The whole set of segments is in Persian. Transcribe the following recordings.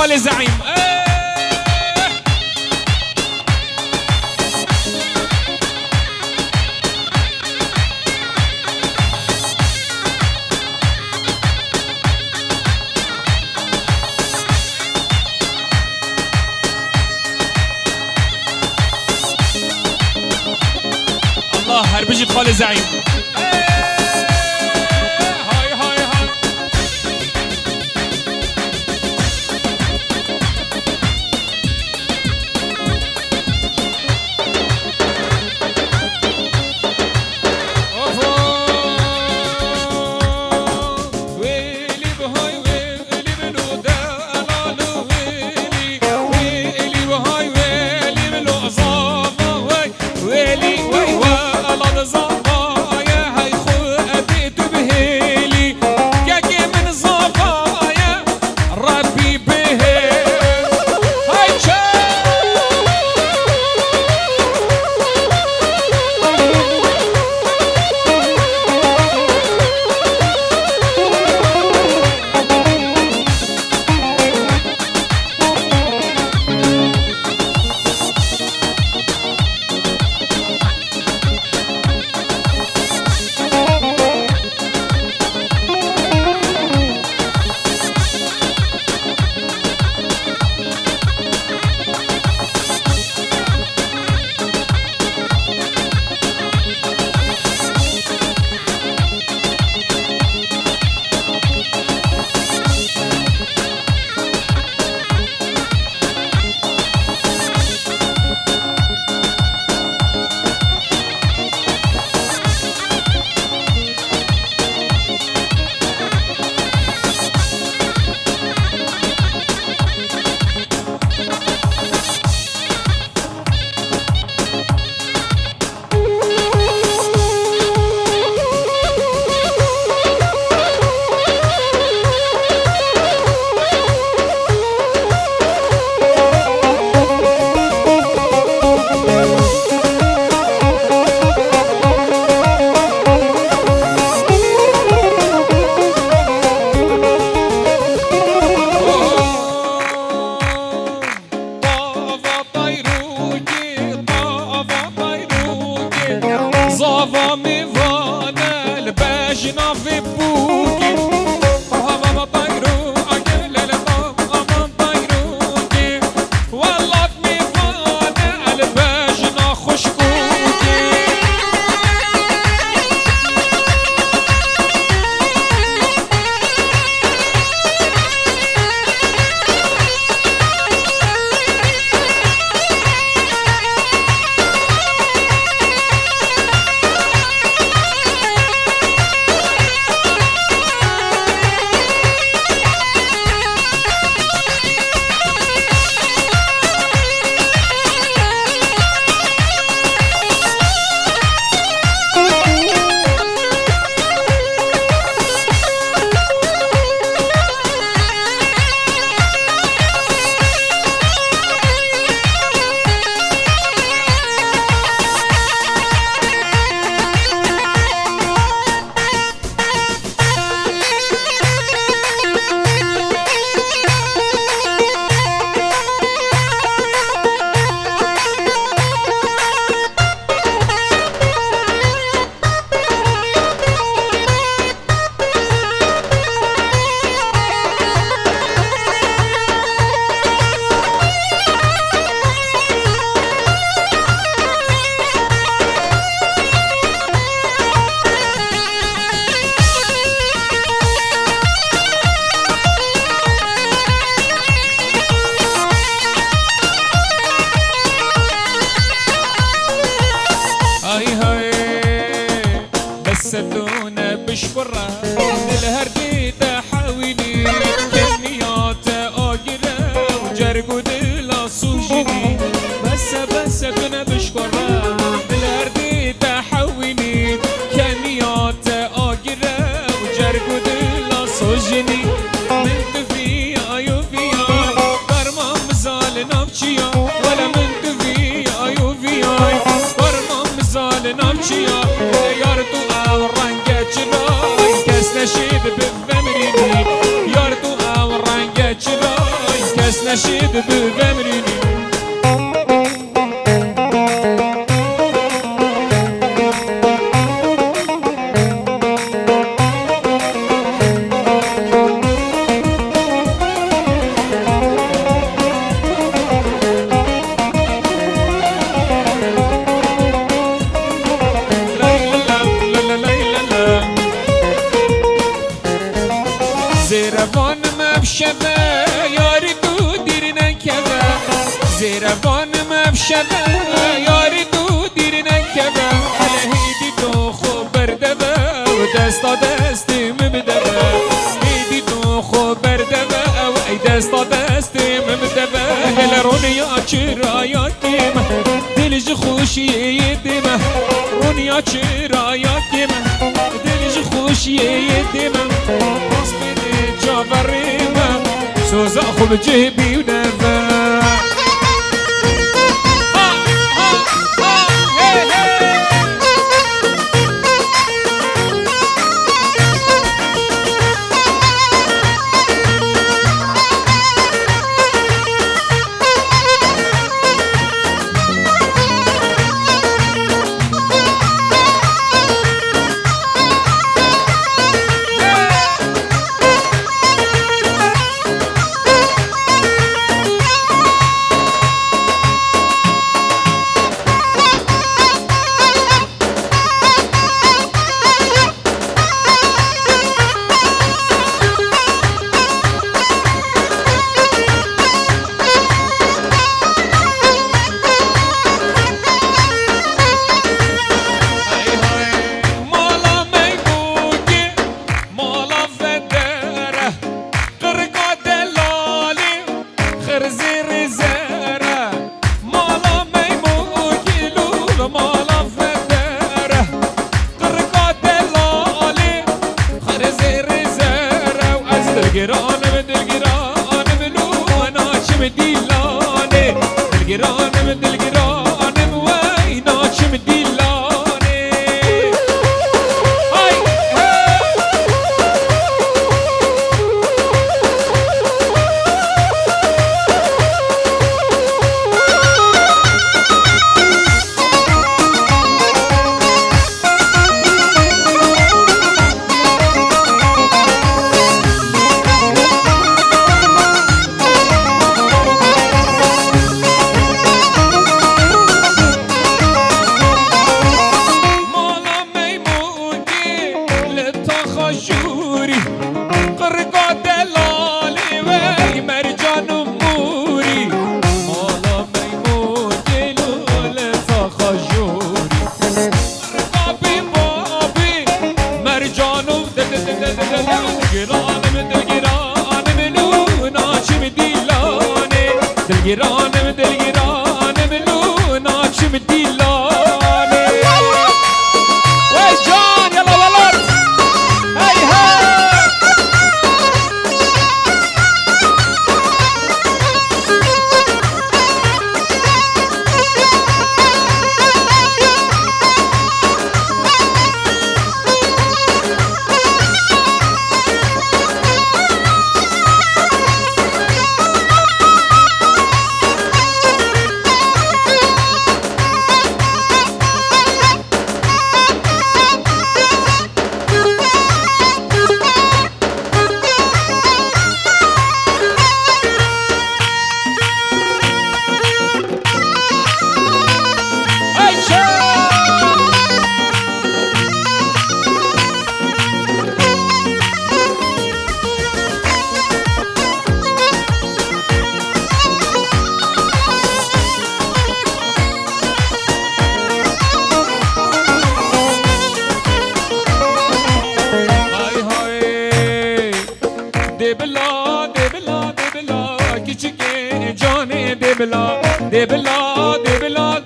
خال زعيم. الله هربجي خال زعيم. Zava mi vane l-beġna fi buki. Hava bajru għagħel l-bama bajruki. Wallat mi vane l-beġna xuxkuki. سدونا بشفرة الهرديدة حاويني كميات آجرة وجرقود الأصوجيني بس كنا بشفرة الهرديدة حاويني كميات آجرة وجرقود الأصوجيني من تفي أيوفيا برما مزال نبشيا ولا من تفي أيوفيا برما مزال نبشيا يارتو نشید بفهمینی یار تو او رنگ چرای کس نشید ببمرینی زیروان مبشبه یاری تو دیر نکبه زیروان مبشبه یاری تو دیر نکبه الهیدی تو خوب بردبه و دستا دستیم بدبه هیدی تو خوب بردبه و ای دستا دستیم بدبه هل رونیا چرا کیم دلج خوشی دیمه رونیا چرا کیم دلج خوشی دیمه جابريمة سوزا خوب جيبي ونفا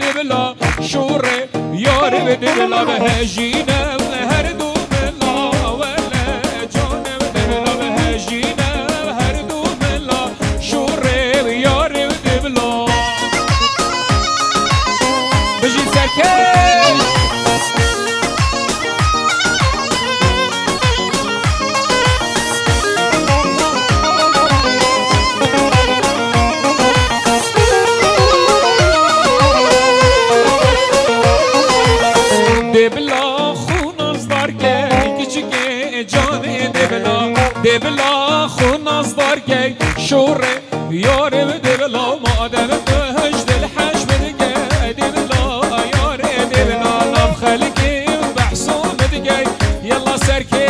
دبلا شوره یاری به دبلا به هجینه هر دو ملا ولا جانه دبلا به هجینه هر دو ملا شوره یاری به دبلا بجی سرکش بلا خون از دارگی شوره یاره بده بلا مادم بهش دل حش بدگی دی بلا یاره دی بلا نام خلقی بحصوم بدگی یلا سرکی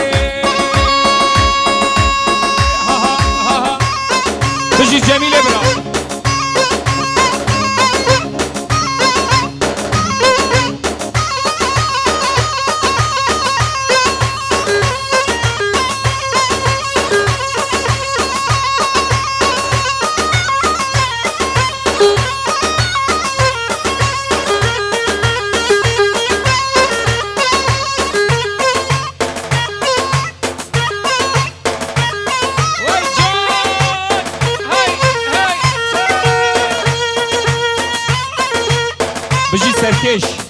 بجي جميلة برا بجي سركش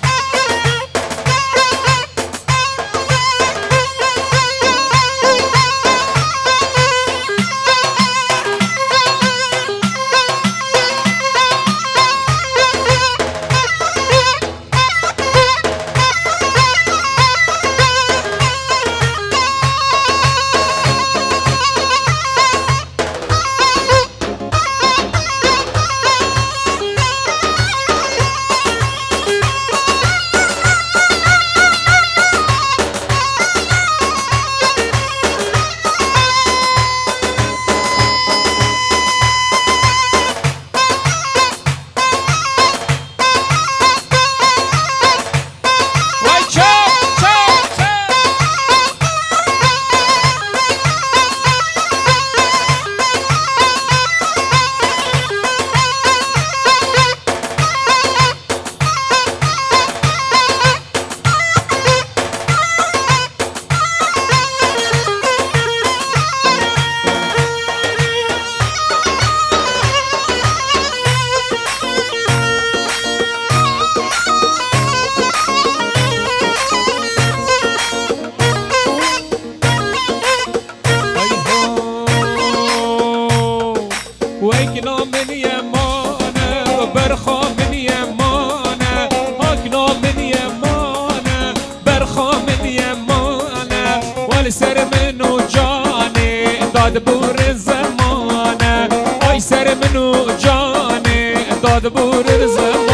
ويكنا من يمانه برخا من يمانه هاكنا من يمانه برخا من يمانه والسر منو جاني داد بور الزمانه اي سر منو جاني داد بور الزمانه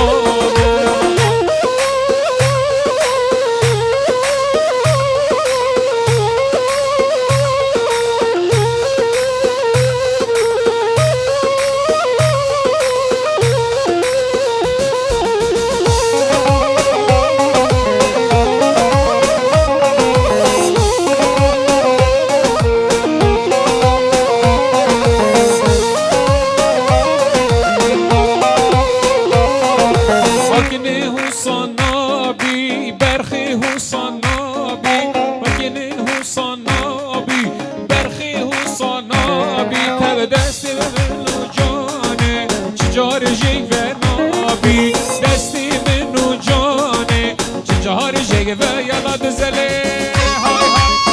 دست منو جانه چجار جیگ و نابی دستی منو جانه چجار جیگ و یلا دزله های های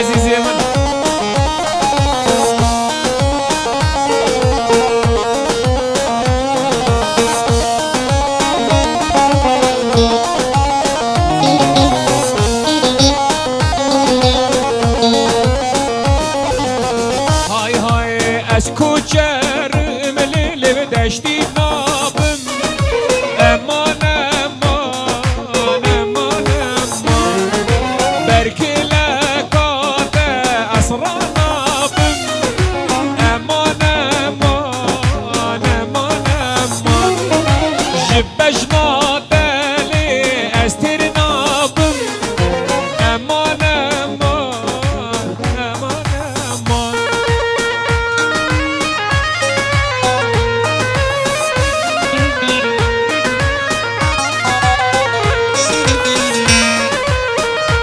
عزيزي